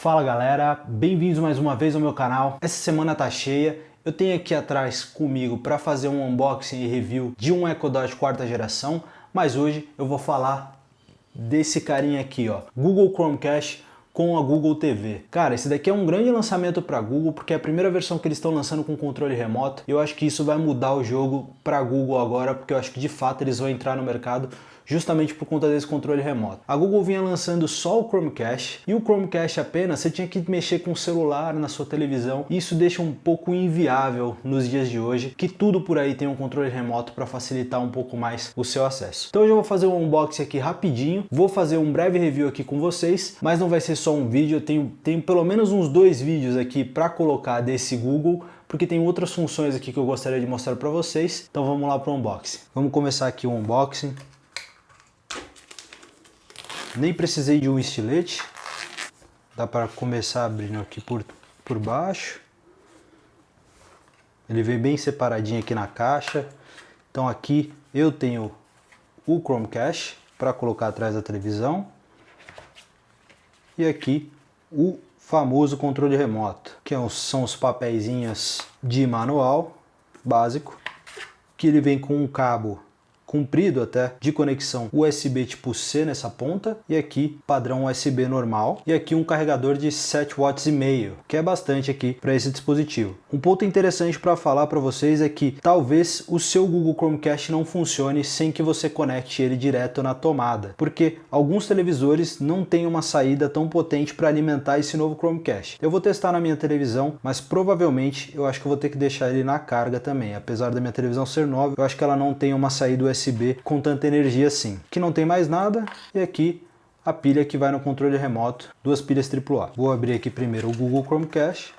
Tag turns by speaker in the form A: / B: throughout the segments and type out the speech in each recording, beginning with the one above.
A: Fala galera, bem-vindos mais uma vez ao meu canal. Essa semana tá cheia, eu tenho aqui atrás comigo para fazer um unboxing e review de um Echo Dot quarta geração, mas hoje eu vou falar desse carinha aqui, ó, Google Chromecast com a Google TV. Cara, esse daqui é um grande lançamento para Google, porque é a primeira versão que eles estão lançando com controle remoto. Eu acho que isso vai mudar o jogo para Google agora, porque eu acho que de fato eles vão entrar no mercado justamente por conta desse controle remoto. A Google vinha lançando só o Chromecast, e o Chromecast apenas você tinha que mexer com o celular na sua televisão, e isso deixa um pouco inviável nos dias de hoje, que tudo por aí tem um controle remoto para facilitar um pouco mais o seu acesso. Então hoje eu vou fazer um unboxing aqui rapidinho, vou fazer um breve review aqui com vocês, mas não vai ser só um vídeo, eu tenho pelo menos uns 2 vídeos aqui para colocar desse Google, porque tem outras funções aqui que eu gostaria de mostrar para vocês. Então vamos lá para o unboxing. Vamos começar aqui o unboxing. Nem precisei de um estilete, dá para começar abrindo aqui por baixo. Ele vem bem separadinho aqui na caixa. Então aqui eu tenho o Chromecast para colocar atrás da televisão. E aqui o famoso controle remoto, que são os papeizinhos de manual básico, que ele vem com um cabo comprido até de conexão USB tipo C nessa ponta, e aqui padrão USB normal, e aqui um carregador de 7,5 watts, que é bastante aqui para esse dispositivo. Um ponto interessante para falar para vocês é que talvez o seu Google Chromecast não funcione sem que você conecte ele direto na tomada, porque alguns televisores não têm uma saída tão potente para alimentar esse novo Chromecast. Eu vou testar na minha televisão, mas provavelmente eu acho que eu vou ter que deixar ele na carga também. Apesar da minha televisão ser nova, eu acho que ela não tem uma saída USB com tanta energia assim. Aqui não tem mais nada, e aqui a pilha que vai no controle remoto, 2 pilhas AAA. Vou abrir aqui primeiro o Google Chromecast.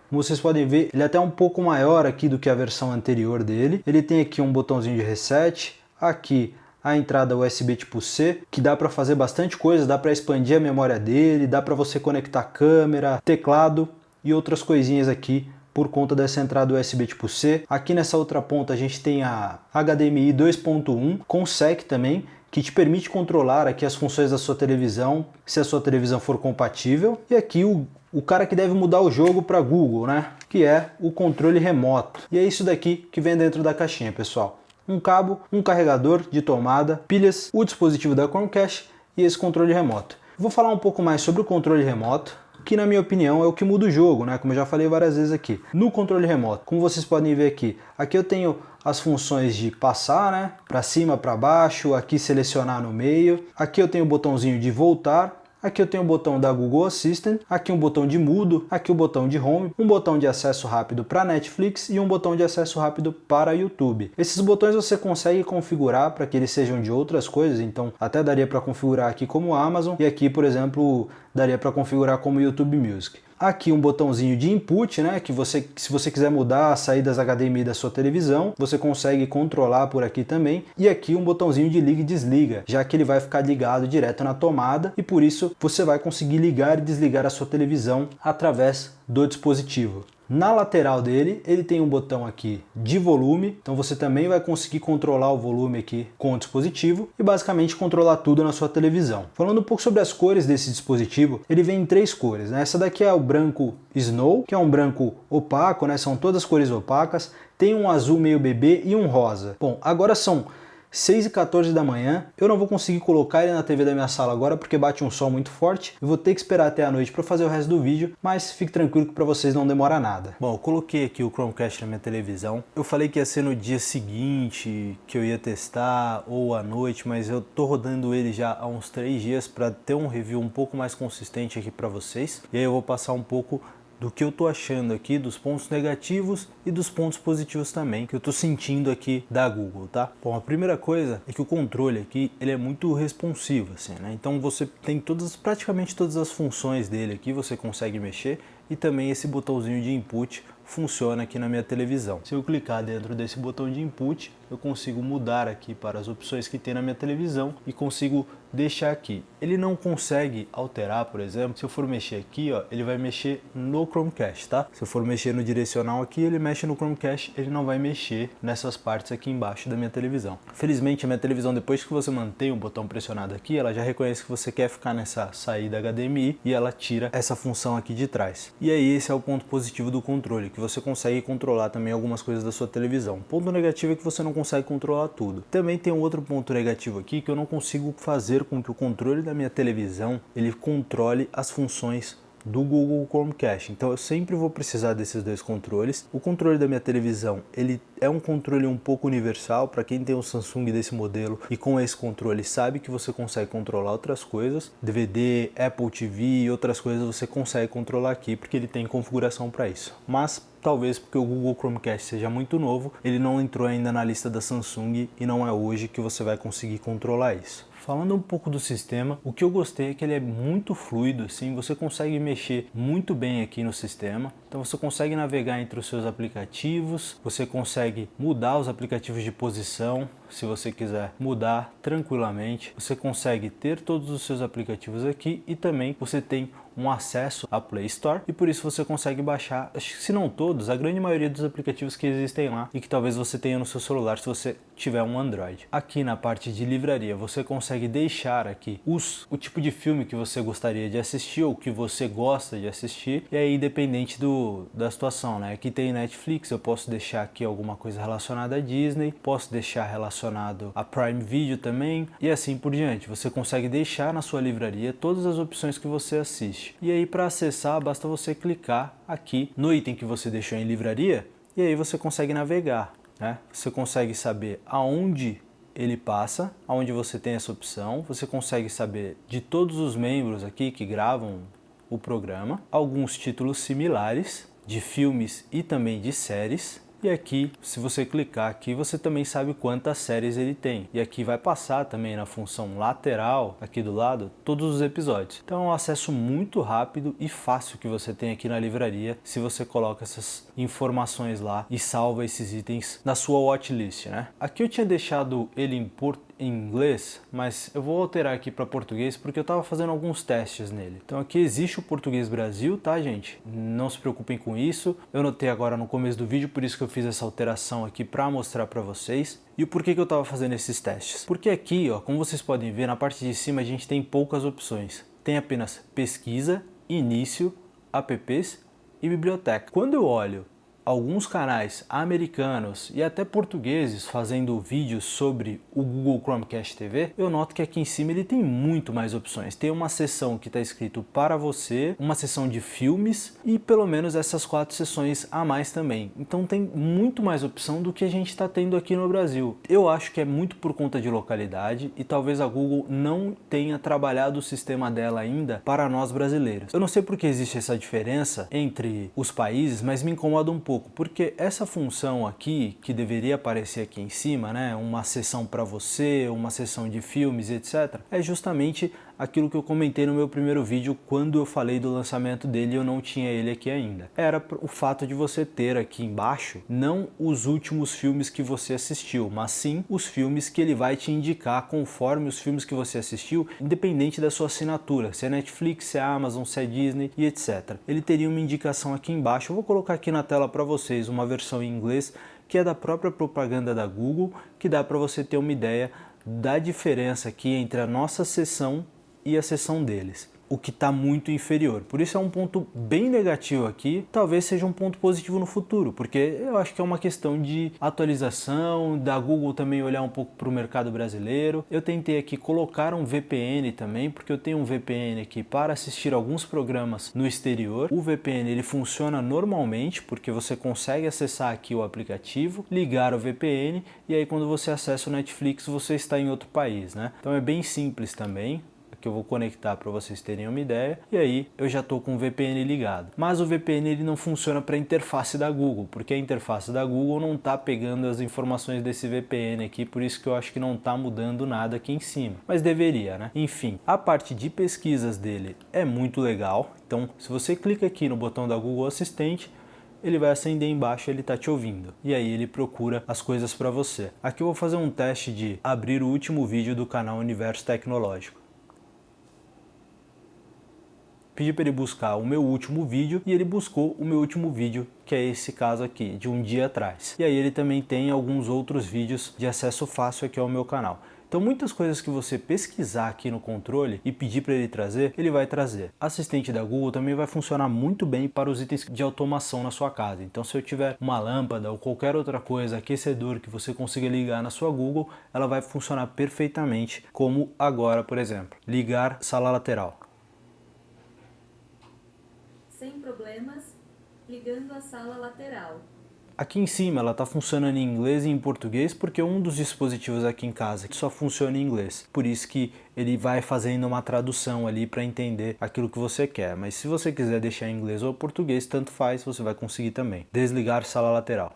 A: Como vocês podem ver, ele é até um pouco maior aqui do que a versão anterior dele. Ele tem aqui um botãozinho de reset, aqui a entrada USB tipo C, que dá para fazer bastante coisa, dá para expandir a memória dele, dá para você conectar câmera, teclado e outras coisinhas aqui por conta dessa entrada USB tipo C. Aqui nessa outra ponta a gente tem a HDMI 2.1 com SEC também, que te permite controlar aqui as funções da sua televisão, se a sua televisão for compatível. E aqui o cara que deve mudar o jogo para Google, né? Que é o controle remoto. E é isso daqui que vem dentro da caixinha, pessoal. Um cabo, um carregador de tomada, pilhas, o dispositivo da Chromecast e esse controle remoto. Vou falar um pouco mais sobre o controle remoto, que na minha opinião é o que muda o jogo, né? Como eu já falei várias vezes aqui. No controle remoto, como vocês podem ver aqui eu tenho as funções de passar, né? Para cima, para baixo, aqui selecionar no meio. Aqui eu tenho o botãozinho de voltar. Aqui eu tenho o botão da Google Assistant, aqui um botão de mudo, aqui o botão de home, um botão de acesso rápido para Netflix e um botão de acesso rápido para YouTube. Esses botões você consegue configurar para que eles sejam de outras coisas, então até daria para configurar aqui como Amazon, e aqui, por exemplo, daria para configurar como YouTube Music. Aqui um botãozinho de input, né, que se você quiser mudar as saídas HDMI da sua televisão, você consegue controlar por aqui também. E aqui um botãozinho de liga e desliga, já que ele vai ficar ligado direto na tomada, e por isso você vai conseguir ligar e desligar a sua televisão através do dispositivo. Na lateral dele, ele tem um botão aqui de volume, então você também vai conseguir controlar o volume aqui com o dispositivo e basicamente controlar tudo na sua televisão. Falando um pouco sobre as cores desse dispositivo, ele vem em 3 cores, né? Essa daqui é o branco Snow, que é um branco opaco, né? São todas cores opacas, tem um azul meio bebê e um rosa. Bom, agora são 6h14 da manhã, eu não vou conseguir colocar ele na TV da minha sala agora porque bate um sol muito forte, eu vou ter que esperar até a noite para fazer o resto do vídeo, mas fique tranquilo que para vocês não demora nada. Bom, eu coloquei aqui o Chromecast na minha televisão, eu falei que ia ser no dia seguinte que eu ia testar ou à noite, mas eu tô rodando ele já há uns 3 dias para ter um review um pouco mais consistente aqui para vocês, e aí eu vou passar um pouco do que eu tô achando aqui, dos pontos negativos e dos pontos positivos também, que eu tô sentindo aqui da Google, tá? Bom, a primeira coisa é que o controle aqui, ele é muito responsivo, assim, né? Então você tem praticamente todas as funções dele aqui, você consegue mexer, e também esse botãozinho de input funciona aqui na minha televisão. Se eu clicar dentro desse botão de input, eu consigo mudar aqui para as opções que tem na minha televisão e consigo deixar aqui. Ele não consegue alterar, por exemplo, se eu for mexer aqui, ó, ele vai mexer no Chromecast, tá? Se eu for mexer no direcional aqui, ele mexe no Chromecast, ele não vai mexer nessas partes aqui embaixo da minha televisão. Felizmente, a minha televisão, depois que você mantém o botão pressionado aqui, ela já reconhece que você quer ficar nessa saída HDMI e ela tira essa função aqui de trás. E aí, esse é o ponto positivo do controle, que você consegue controlar também algumas coisas da sua televisão. O ponto negativo é que você não consegue controlar tudo. Também tem um outro ponto negativo aqui, que eu não consigo fazer com que o controle da minha televisão ele controle as funções do Google Chromecast. Então eu sempre vou precisar desses dois controles. O controle da minha televisão, ele é um controle um pouco universal para quem tem um Samsung desse modelo e com esse controle sabe que você consegue controlar outras coisas. DVD, Apple TV e outras coisas você consegue controlar aqui porque ele tem configuração para isso. Mas talvez porque o Google Chromecast seja muito novo, ele não entrou ainda na lista da Samsung e não é hoje que você vai conseguir controlar isso. Falando um pouco do sistema, o que eu gostei é que ele é muito fluido, assim, você consegue mexer muito bem aqui no sistema. Então você consegue navegar entre os seus aplicativos, você consegue mudar os aplicativos de posição, se você quiser mudar tranquilamente. Você consegue ter todos os seus aplicativos aqui e também você tem um acesso à Play Store e por isso você consegue baixar, se não todos, a grande maioria dos aplicativos que existem lá e que talvez você tenha no seu celular se você tiver um Android. Aqui na parte de livraria você consegue deixar aqui o tipo de filme que você gostaria de assistir ou que você gosta de assistir e aí independente da situação, né? Aqui tem Netflix, eu posso deixar aqui alguma coisa relacionada a Disney, posso deixar relacionado a Prime Video também e assim por diante. Você consegue deixar na sua livraria todas as opções que você assiste. E aí para acessar basta você clicar aqui no item que você deixou em livraria e aí você consegue navegar, né? Você consegue saber aonde ele passa, aonde você tem essa opção, você consegue saber de todos os membros aqui que gravam o programa, alguns títulos similares de filmes e também de séries. E aqui, se você clicar aqui, você também sabe quantas séries ele tem. E aqui vai passar também na função lateral, aqui do lado, todos os episódios. Então é um acesso muito rápido e fácil que você tem aqui na livraria, se você coloca essas informações lá e salva esses itens na sua watchlist, né? Aqui eu tinha deixado ele em inglês, mas eu vou alterar aqui para português porque eu estava fazendo alguns testes nele. Então aqui existe o Português Brasil, tá, gente? Não se preocupem com isso. Eu notei agora no começo do vídeo, por isso que eu fiz essa alteração aqui para mostrar para vocês. E o porquê que eu estava fazendo esses testes? Porque aqui, ó, como vocês podem ver, na parte de cima a gente tem poucas opções. Tem apenas pesquisa, início, apps e biblioteca. Quando eu olho alguns canais americanos e até portugueses fazendo vídeos sobre o Google Chromecast TV, eu noto que aqui em cima ele tem muito mais opções. Tem uma seção que está escrito para você, uma seção de filmes e pelo menos essas 4 seções a mais também. Então tem muito mais opção do que a gente está tendo aqui no Brasil. Eu acho que é muito por conta de localidade e talvez a Google não tenha trabalhado o sistema dela ainda para nós brasileiros. Eu não sei porque existe essa diferença entre os países, mas me incomoda um pouco, porque essa função aqui, que deveria aparecer aqui em cima, né, uma seção para você, uma seção de filmes, etc., é justamente aquilo que eu comentei no meu primeiro vídeo quando eu falei do lançamento dele e eu não tinha ele aqui ainda. Era o fato de você ter aqui embaixo não os últimos filmes que você assistiu, mas sim os filmes que ele vai te indicar conforme os filmes que você assistiu, independente da sua assinatura, se é Netflix, se é Amazon, se é Disney e etc. Ele teria uma indicação aqui embaixo. Eu vou colocar aqui na tela para vocês uma versão em inglês que é da própria propaganda da Google, que dá para você ter uma ideia da diferença aqui entre a nossa seção e a seção deles, o que está muito inferior. Por isso é um ponto bem negativo aqui, talvez seja um ponto positivo no futuro, porque eu acho que é uma questão de atualização, da Google também olhar um pouco para o mercado brasileiro. Eu tentei aqui colocar um VPN também, porque eu tenho um VPN aqui para assistir alguns programas no exterior. O VPN ele funciona normalmente, porque você consegue acessar aqui o aplicativo, ligar o VPN e aí quando você acessa o Netflix você está em outro país, né? Então é bem simples também. que eu vou conectar para vocês terem uma ideia, e aí eu já estou com o VPN ligado. Mas o VPN ele não funciona para a interface da Google, porque a interface da Google não está pegando as informações desse VPN aqui, por isso que eu acho que não está mudando nada aqui em cima, mas deveria, né? Enfim, a parte de pesquisas dele é muito legal, então se você clica aqui no botão da Google Assistente, ele vai acender embaixo, ele está te ouvindo. E aí ele procura as coisas para você. Aqui eu vou fazer um teste de abrir o último vídeo do canal Universo Tecnológico. Pedi para ele buscar o meu último vídeo e ele buscou o meu último vídeo, que é esse caso aqui, de um dia atrás. E aí ele também tem alguns outros vídeos de acesso fácil aqui ao meu canal. Então muitas coisas que você pesquisar aqui no controle e pedir para ele trazer, ele vai trazer. Assistente da Google também vai funcionar muito bem para os itens de automação na sua casa. Então se eu tiver uma lâmpada ou qualquer outra coisa, aquecedor que você consiga ligar na sua Google, ela vai funcionar perfeitamente, como agora, por exemplo. Ligar sala lateral.
B: Sem problemas, ligando a sala lateral.
A: Aqui em cima ela está funcionando em inglês e em português porque um dos dispositivos aqui em casa só funciona em inglês. Por isso que ele vai fazendo uma tradução ali para entender aquilo que você quer. Mas se você quiser deixar em inglês ou português, tanto faz, você vai conseguir também. Desligar sala lateral.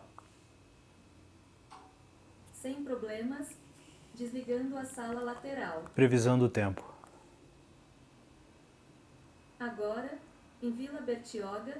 B: Sem problemas, desligando a sala lateral.
A: Previsão do tempo.
B: Agora, em Vila Bertioga,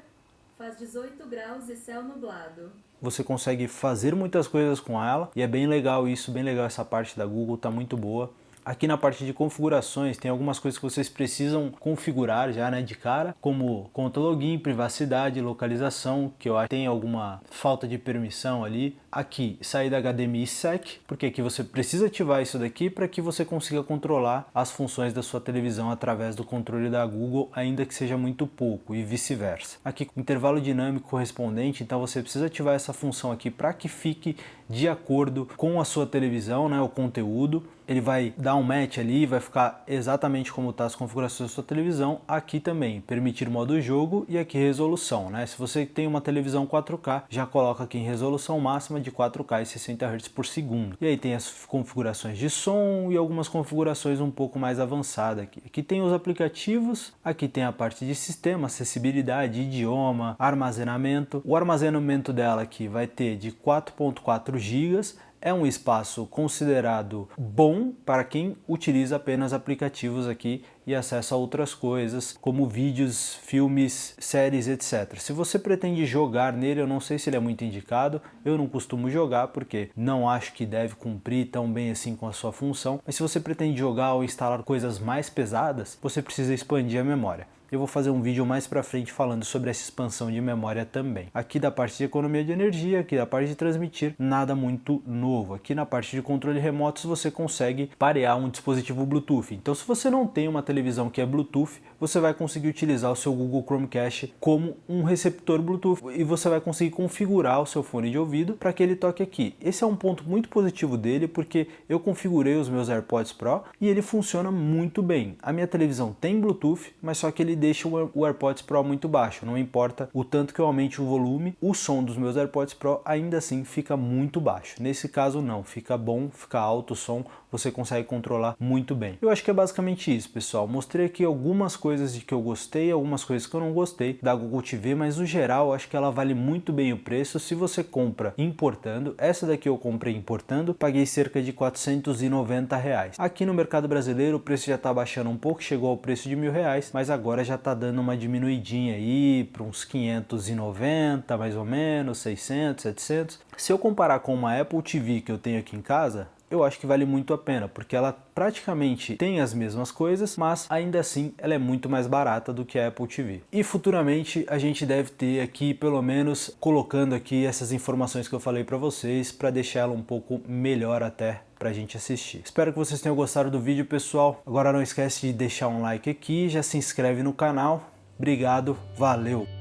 B: faz 18 graus e céu nublado.
A: Você consegue fazer muitas coisas com ela e é bem legal isso, bem legal essa parte da Google, tá muito boa. Aqui na parte de configurações tem algumas coisas que vocês precisam configurar já, né, de cara, como conta login, privacidade, localização, que eu acho que tem alguma falta de permissão ali. Aqui, saída HDMI SEC, porque aqui você precisa ativar isso daqui para que você consiga controlar as funções da sua televisão através do controle da Google, ainda que seja muito pouco, e vice-versa. Aqui, intervalo dinâmico correspondente, então você precisa ativar essa função aqui para que fique de acordo com a sua televisão, né, o conteúdo. Ele vai dar um match ali, vai ficar exatamente como está as configurações da sua televisão. Aqui também, permitir modo jogo e aqui resolução, né? Se você tem uma televisão 4K, já coloca aqui em resolução máxima de 4K e 60 Hz por segundo. E aí tem as configurações de som e algumas configurações um pouco mais avançadas aqui. Aqui tem os aplicativos, aqui tem a parte de sistema, acessibilidade, idioma, armazenamento. O armazenamento dela aqui vai ter de 4.4 GB. É um espaço considerado bom para quem utiliza apenas aplicativos aqui e acessa outras coisas, como vídeos, filmes, séries, etc. Se você pretende jogar nele, eu não sei se ele é muito indicado, eu não costumo jogar porque não acho que deve cumprir tão bem assim com a sua função, mas se você pretende jogar ou instalar coisas mais pesadas, você precisa expandir a memória. Eu vou fazer um vídeo mais pra frente falando sobre essa expansão de memória também. Aqui da parte de economia de energia, aqui da parte de transmitir, nada muito novo. Aqui na parte de controle remotos você consegue parear um dispositivo Bluetooth. Então se você não tem uma televisão que é Bluetooth, você vai conseguir utilizar o seu Google Chromecast como um receptor Bluetooth e você vai conseguir configurar o seu fone de ouvido para que ele toque aqui. Esse é um ponto muito positivo dele porque eu configurei os meus AirPods Pro e ele funciona muito bem. A minha televisão tem Bluetooth, mas só que ele deixa o AirPods Pro muito baixo, não importa o tanto que eu aumente o volume, o som dos meus AirPods Pro ainda assim fica muito baixo. Nesse caso não, fica bom, fica alto o som, você consegue controlar muito bem. Eu acho que é basicamente isso, pessoal. Mostrei aqui algumas coisas de que eu gostei, algumas coisas que eu não gostei da Google TV, mas no geral eu acho que ela vale muito bem o preço. Se você compra importando, essa daqui eu comprei importando, paguei cerca de R$490. Aqui no mercado brasileiro o preço já está baixando um pouco, chegou ao preço de R$1.000, mas agora já está dando uma diminuidinha aí para uns 590 mais ou menos, 600, 700. Se eu comparar com uma Apple TV que eu tenho aqui em casa, eu acho que vale muito a pena, porque ela praticamente tem as mesmas coisas, mas ainda assim ela é muito mais barata do que a Apple TV. E futuramente a gente deve ter aqui, pelo menos, colocando aqui essas informações que eu falei para vocês, para deixar ela um pouco melhor até pra gente assistir. Espero que vocês tenham gostado do vídeo, pessoal. Agora não esquece de deixar um like aqui, já se inscreve no canal. Obrigado, valeu!